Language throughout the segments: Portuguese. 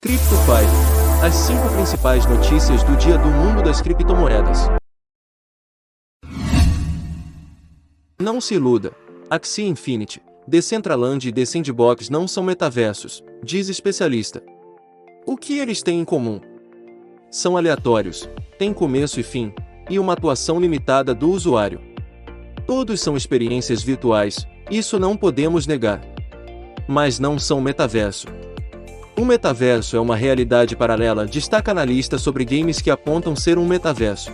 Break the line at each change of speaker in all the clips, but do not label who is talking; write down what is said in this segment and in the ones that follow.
CryptoFire. As 5 principais notícias do dia do mundo das criptomoedas. Não se iluda. Axie Infinity, Decentraland e The Sandbox não são metaversos, diz especialista. O que eles têm em comum? São aleatórios, têm começo e fim, e uma atuação limitada do usuário. Todos são experiências virtuais, isso não podemos negar. Mas não são metaverso. O metaverso é uma realidade paralela, destaca analista sobre games que apontam ser um metaverso.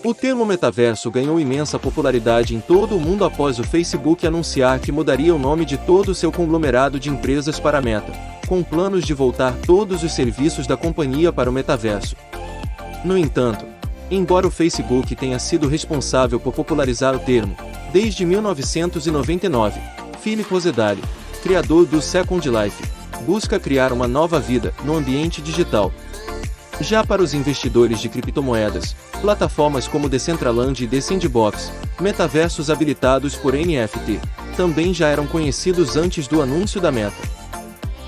O termo metaverso ganhou imensa popularidade em todo o mundo após o Facebook anunciar que mudaria o nome de todo o seu conglomerado de empresas para Meta, com planos de voltar todos os serviços da companhia para o metaverso. No entanto, embora o Facebook tenha sido responsável por popularizar o termo, desde 1999, Philip Rosedale, criador do Second Life, busca criar uma nova vida no ambiente digital. Já para os investidores de criptomoedas, plataformas como Decentraland e The Sandbox, metaversos habilitados por NFT, também já eram conhecidos antes do anúncio da Meta.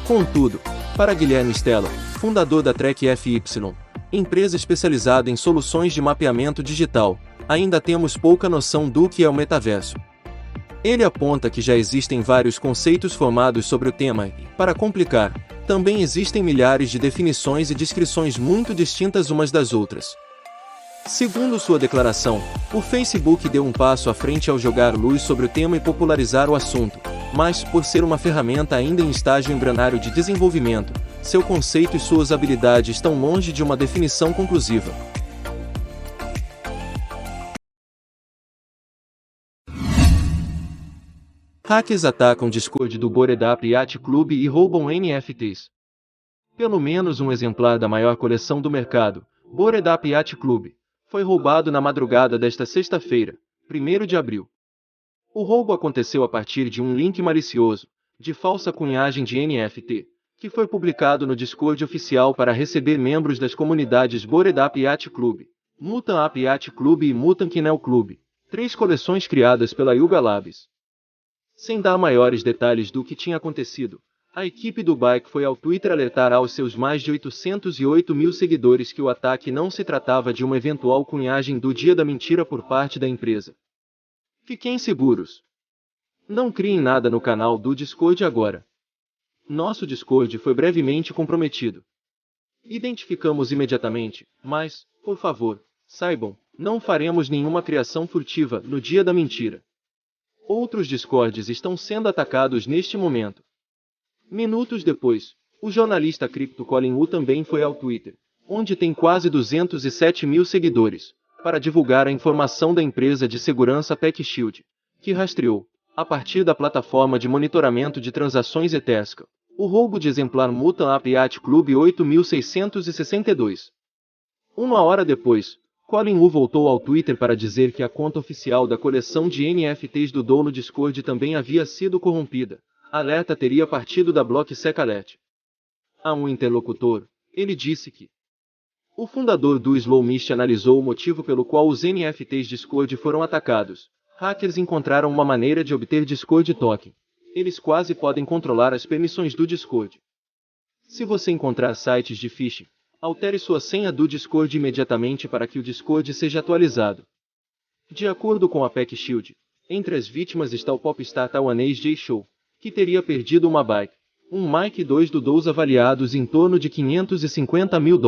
Contudo, para Guilherme Stella, fundador da Track FY, empresa especializada em soluções de mapeamento digital, ainda temos pouca noção do que é o metaverso. Ele aponta que já existem vários conceitos formados sobre o tema e, para complicar, também existem milhares de definições e descrições muito distintas umas das outras. Segundo sua declaração, o Facebook deu um passo à frente ao jogar luz sobre o tema e popularizar o assunto, mas, por ser uma ferramenta ainda em estágio embrionário de desenvolvimento, seu conceito e suas habilidades estão longe de uma definição conclusiva. Hackers atacam Discord do Bored Ape Yacht Club e roubam NFTs. Pelo menos um exemplar da maior coleção do mercado, Bored Ape Yacht Club, foi roubado na madrugada desta sexta-feira, 1º de abril. O roubo aconteceu a partir de um link malicioso, de falsa cunhagem de NFT, que foi publicado no Discord oficial para receber membros das comunidades Bored Ape Yacht Club, Mutant Ape Yacht Club e Mutant Kennel Club, 3 coleções criadas pela Yuga Labs. Sem dar maiores detalhes do que tinha acontecido, a equipe do Bike foi ao Twitter alertar aos seus mais de 808 mil seguidores que o ataque não se tratava de uma eventual cunhagem do dia da mentira por parte da empresa. Fiquem seguros. Não criem nada no canal do Discord agora. Nosso Discord foi brevemente comprometido. Identificamos imediatamente, mas, por favor, saibam, não faremos nenhuma criação furtiva no dia da mentira. Outros Discords estão sendo atacados neste momento. Minutos depois, o jornalista cripto Colin Wu também foi ao Twitter, onde tem quase 207 mil seguidores, para divulgar a informação da empresa de segurança PeckShield, que rastreou, a partir da plataforma de monitoramento de transações Etherscan, o roubo de exemplar Mutant Ape Yacht Club 8662. Uma hora depois, Colin Wu voltou ao Twitter para dizer que a conta oficial da coleção de NFTs do dono Discord também havia sido corrompida. A alerta teria partido da BlockSec Alert. A um interlocutor, ele disse que o fundador do Slowmist analisou o motivo pelo qual os NFTs Discord foram atacados. Hackers encontraram uma maneira de obter Discord Token. Eles quase podem controlar as permissões do Discord. Se você encontrar sites de phishing, altere sua senha do Discord imediatamente para que o Discord seja atualizado. De acordo com a PeckShield, entre as vítimas está o popstar taiwanês Jay Chou, que teria perdido uma bike, um mic e 2 doodles avaliados em torno de $550 mil.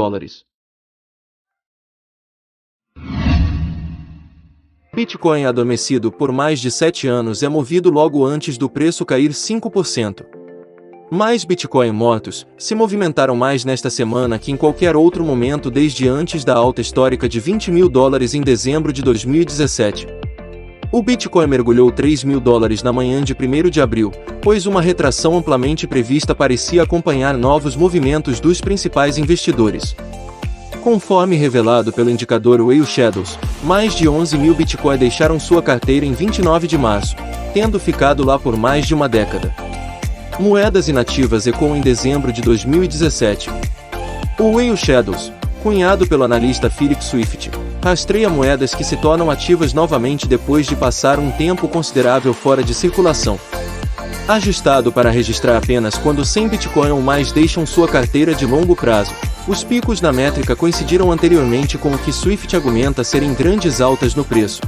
Bitcoin adormecido por mais de 7 anos é movido logo antes do preço cair 5%. Mais Bitcoin mortos se movimentaram mais nesta semana que em qualquer outro momento desde antes da alta histórica de $20 mil em dezembro de 2017. O Bitcoin mergulhou $3 mil na manhã de 1º de abril, pois uma retração amplamente prevista parecia acompanhar novos movimentos dos principais investidores. Conforme revelado pelo indicador Whale Shadows, mais de 11 mil Bitcoin deixaram sua carteira em 29 de março, tendo ficado lá por mais de uma década. Moedas inativas ecoam em dezembro de 2017. O Whale Shadows, cunhado pelo analista Philip Swift, rastreia moedas que se tornam ativas novamente depois de passar um tempo considerável fora de circulação. Ajustado para registrar apenas quando 100 Bitcoin ou mais deixam sua carteira de longo prazo. Os picos na métrica coincidiram anteriormente com o que Swift argumenta serem grandes altas no preço.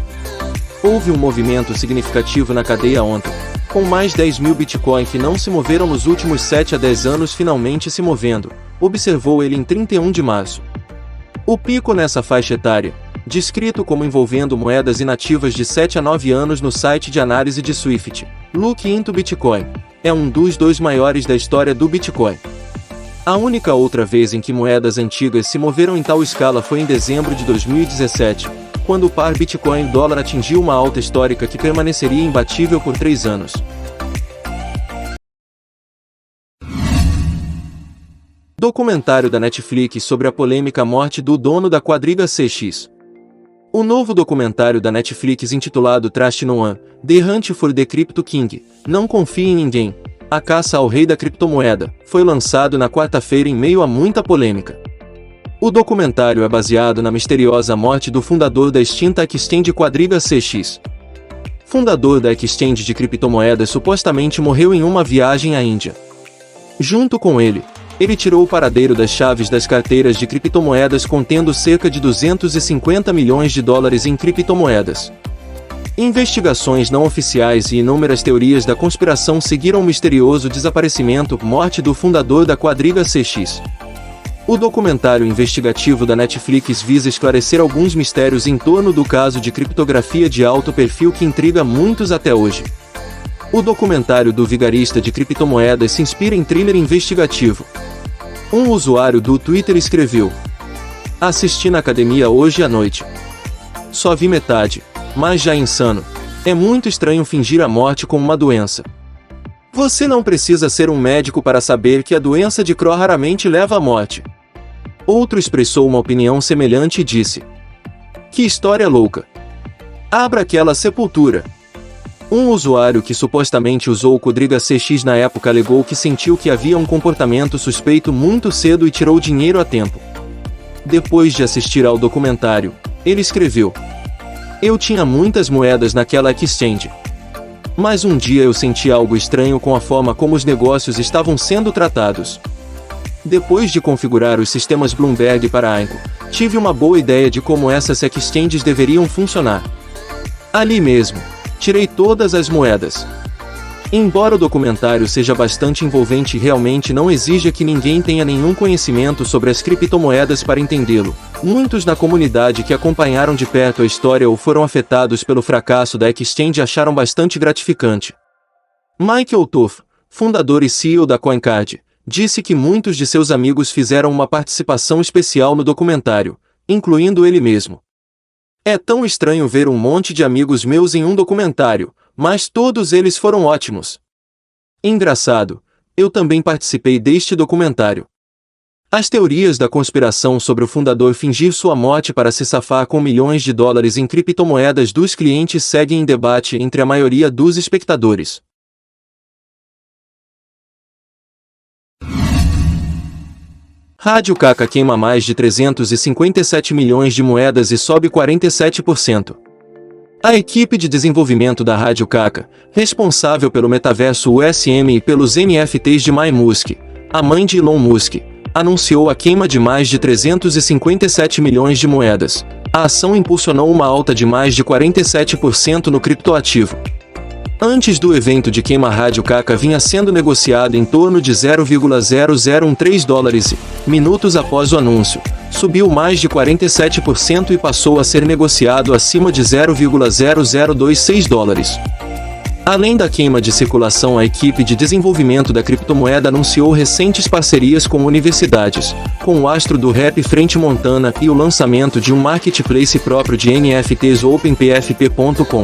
Houve um movimento significativo na cadeia ontem, com mais 10 mil Bitcoin que não se moveram nos últimos 7 a 10 anos finalmente se movendo, observou ele em 31 de março. O pico nessa faixa etária, descrito como envolvendo moedas inativas de 7 a 9 anos no site de análise de Swift, Look into Bitcoin, é um dos 2 maiores da história do Bitcoin. A única outra vez em que moedas antigas se moveram em tal escala foi em dezembro de 2017, quando o par Bitcoin e dólar atingiu uma alta histórica que permaneceria imbatível por 3 anos. Documentário da Netflix sobre a polêmica morte do dono da quadriga CX. O novo documentário da Netflix intitulado Trust No One, The Hunt for the Crypto King, Não Confie em Ninguém, A Caça ao Rei da Criptomoeda, foi lançado na quarta-feira em meio a muita polêmica. O documentário é baseado na misteriosa morte do fundador da extinta exchange quadriga CX. Fundador da exchange de criptomoedas supostamente morreu em uma viagem à Índia. Junto com ele tirou o paradeiro das chaves das carteiras de criptomoedas contendo cerca de 250 milhões de dólares em criptomoedas. Investigações não oficiais e inúmeras teorias da conspiração seguiram o misterioso desaparecimento, morte do fundador da quadriga CX. O documentário investigativo da Netflix visa esclarecer alguns mistérios em torno do caso de criptografia de alto perfil que intriga muitos até hoje. O documentário do vigarista de criptomoedas se inspira em thriller investigativo. Um usuário do Twitter escreveu: "Assisti na academia hoje à noite. Só vi metade, mas já é insano. É muito estranho fingir a morte como uma doença. Você não precisa ser um médico para saber que a doença de Crohn raramente leva à morte." Outro expressou uma opinião semelhante e disse: "Que história louca. Abra aquela sepultura." Um usuário que supostamente usou o quadriga CX na época alegou que sentiu que havia um comportamento suspeito muito cedo e tirou dinheiro a tempo. Depois de assistir ao documentário, ele escreveu: "Eu tinha muitas moedas naquela exchange. Mas um dia eu senti algo estranho com a forma como os negócios estavam sendo tratados. Depois de configurar os sistemas Bloomberg para Ainco, tive uma boa ideia de como essas exchanges deveriam funcionar. Ali mesmo, tirei todas as moedas." Embora o documentário seja bastante envolvente e realmente não exija que ninguém tenha nenhum conhecimento sobre as criptomoedas para entendê-lo, muitos na comunidade que acompanharam de perto a história ou foram afetados pelo fracasso da exchange acharam bastante gratificante. Michael Toth, fundador e CEO da CoinCard, disse que muitos de seus amigos fizeram uma participação especial no documentário, incluindo ele mesmo. "É tão estranho ver um monte de amigos meus em um documentário, mas todos eles foram ótimos. Engraçado, eu também participei deste documentário." As teorias da conspiração sobre o fundador fingir sua morte para se safar com milhões de dólares em criptomoedas dos clientes seguem em debate entre a maioria dos espectadores. Rádio Kaka queima mais de 357 milhões de moedas e sobe 47%. A equipe de desenvolvimento da Rádio Kaka, responsável pelo metaverso USM e pelos NFTs de Mai Musk, a mãe de Elon Musk, anunciou a queima de mais de 357 milhões de moedas. A ação impulsionou uma alta de mais de 47% no criptoativo. Antes do evento de queima, a Rádio Kaka vinha sendo negociado em torno de 0,0013 dólares e, minutos após o anúncio, subiu mais de 47% e passou a ser negociado acima de 0,0026 dólares. Além da queima de circulação, a equipe de desenvolvimento da criptomoeda anunciou recentes parcerias com universidades, com o astro do rap French Montana e o lançamento de um marketplace próprio de NFTs OpenPFP.com.